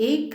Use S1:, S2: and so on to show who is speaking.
S1: 1